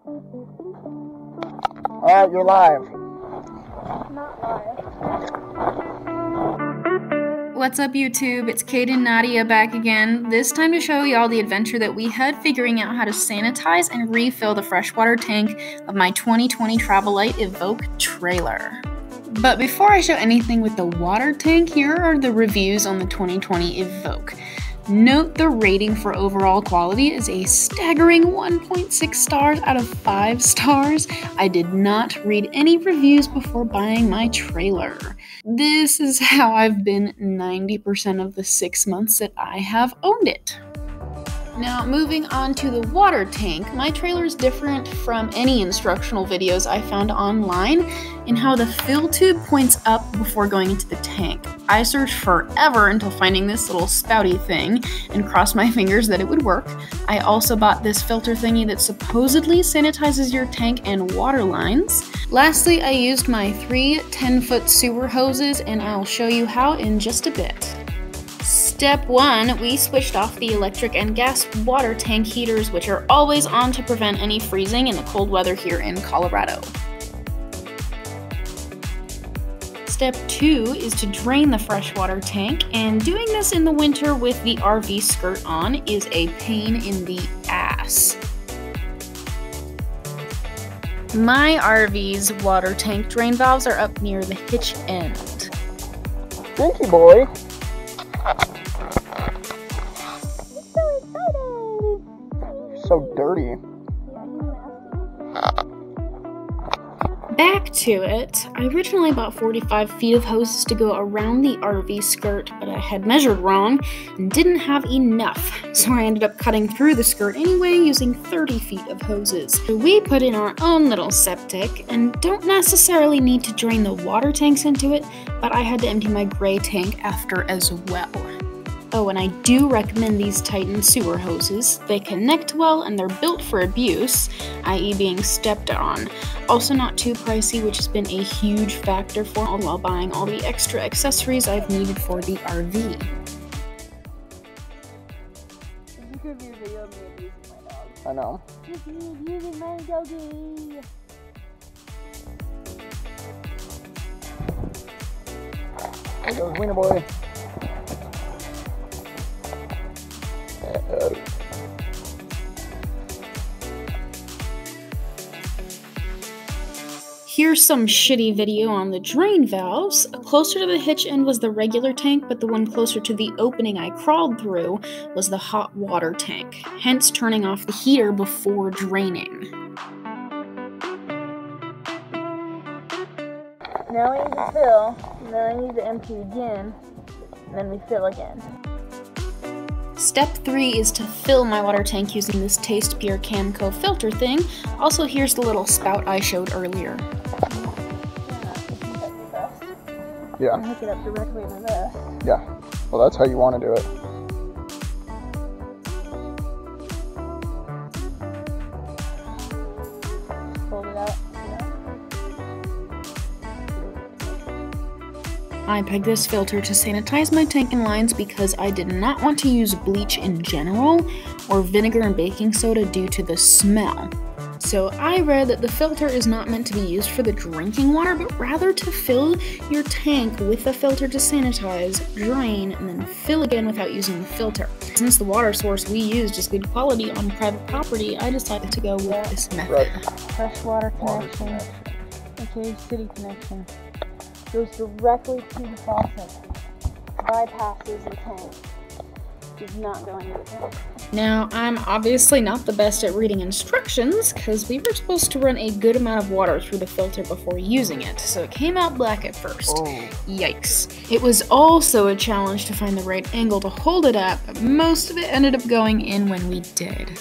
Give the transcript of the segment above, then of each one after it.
Alright, you're live. Not live. What's up, YouTube? It's Cade and Nadia back again, this time to show y'all the adventure that we had figuring out how to sanitize and refill the freshwater tank of my 2020 TraveLite Evoke trailer. But before I show anything with the water tank, here are the reviews on the 2020 Evoke. Note the rating for overall quality is a staggering 1.6 stars out of 5 stars. I did not read any reviews before buying my trailer. This is how I've been 90% of the 6 months that I have owned it. Now, moving on to the water tank, my trailer is different from any instructional videos I found online in how the fill tube points up before going into the tank. I searched forever until finding this little spouty thing and crossed my fingers that it would work. I also bought this filter thingy that supposedly sanitizes your tank and water lines. Lastly, I used my 3 10-foot sewer hoses, and I'll show you how in just a bit. Step 1, we switched off the electric and gas water tank heaters, which are always on to prevent any freezing in the cold weather here in Colorado. Step 2 is to drain the freshwater tank, and doing this in the winter with the RV skirt on is a pain in the ass. My RV's water tank drain valves are up near the hitch end. Stinky boy. So dirty. Back to it. I originally bought 45 feet of hoses to go around the RV skirt, but I had measured wrong and didn't have enough, so I ended up cutting through the skirt anyway using 30 feet of hoses. We put in our own little septic and don't necessarily need to drain the water tanks into it, but I had to empty my gray tank after as well. Oh, and I do recommend these Titan sewer hoses. They connect well and they're built for abuse, i.e. being stepped on. Also not too pricey, which has been a huge factor for me while buying all the extra accessories I've needed for the RV. You could be a video of me abusing my dog. I know. Look at me abusing my doggy. There goes Wiener boy. Here's some shitty video on the drain valves. Closer to the hitch end was the regular tank, but the one closer to the opening I crawled through was the hot water tank, hence turning off the heater before draining. Now we need to fill, and then I need to empty again, and then we fill again. Step 3 is to fill my water tank using this Taste Pure Camco filter thing. Also, here's the little spout I showed earlier. Yeah. Hook it up directly into this. Yeah. Well, that's how you want to do it. Fold it out. I pegged this filter to sanitize my tank and lines because I did not want to use bleach in general or vinegar and baking soda due to the smell. So I read that the filter is not meant to be used for the drinking water, but rather to fill your tank with the filter to sanitize, drain, and then fill again without using the filter. Since the water source we used is good quality on private property, I decided to go with this method. Right. Freshwater connection. Okay, city connection. Goes directly to the faucet. Bypasses the tank. Does not go into the tank. Now, I'm obviously not the best at reading instructions, because we were supposed to run a good amount of water through the filter before using it, so it came out black at first. Oh. Yikes. It was also a challenge to find the right angle to hold it at, but most of it ended up going in when we did.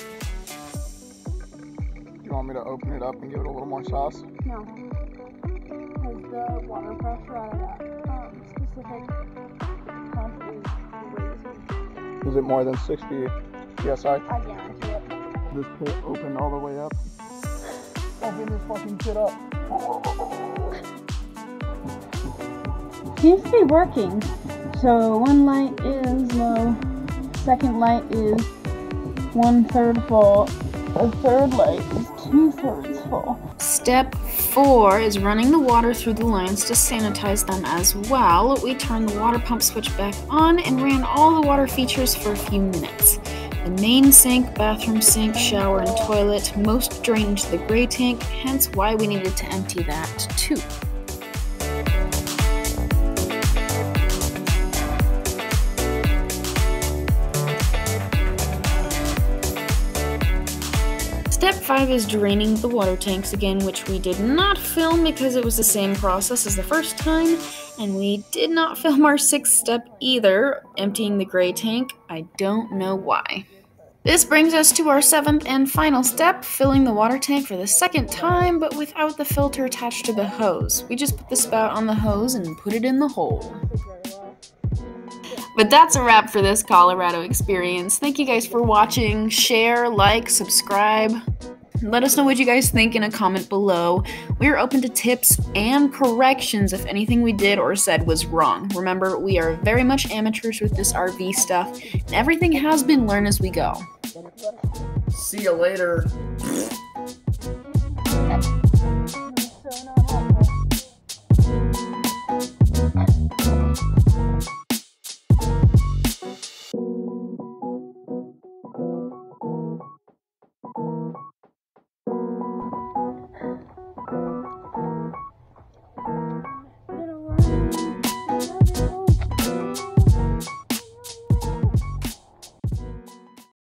You want me to open it up and give it a little more sauce? No. Because the water pressure out of that specific pump is crazy. Is it more than 60 PSI? I guarantee it. This pit opened all the way up. Open this fucking shit up. Seems to be working. So one light is low, second light is 1/3 full, the third light is 2 so it's full. Step 4 is running the water through the lines to sanitize them as well. We turned the water pump switch back on and ran all the water features for a few minutes. The main sink, bathroom sink, shower, and toilet most drain into the gray tank, hence why we needed to empty that too. Step 5 is draining the water tanks again, which we did not film because it was the same process as the first time, and we did not film our 6th step either, emptying the gray tank. I don't know why. This brings us to our 7th and final step, filling the water tank for the 2nd time, but without the filter attached to the hose. We just put the spout on the hose and put it in the hole. But that's a wrap for this Colorado experience. Thank you guys for watching. Share, like, subscribe. Let us know what you guys think in a comment below. We are open to tips and corrections if anything we did or said was wrong. Remember, we are very much amateurs with this RV stuff, and everything has been learned as we go. See you later.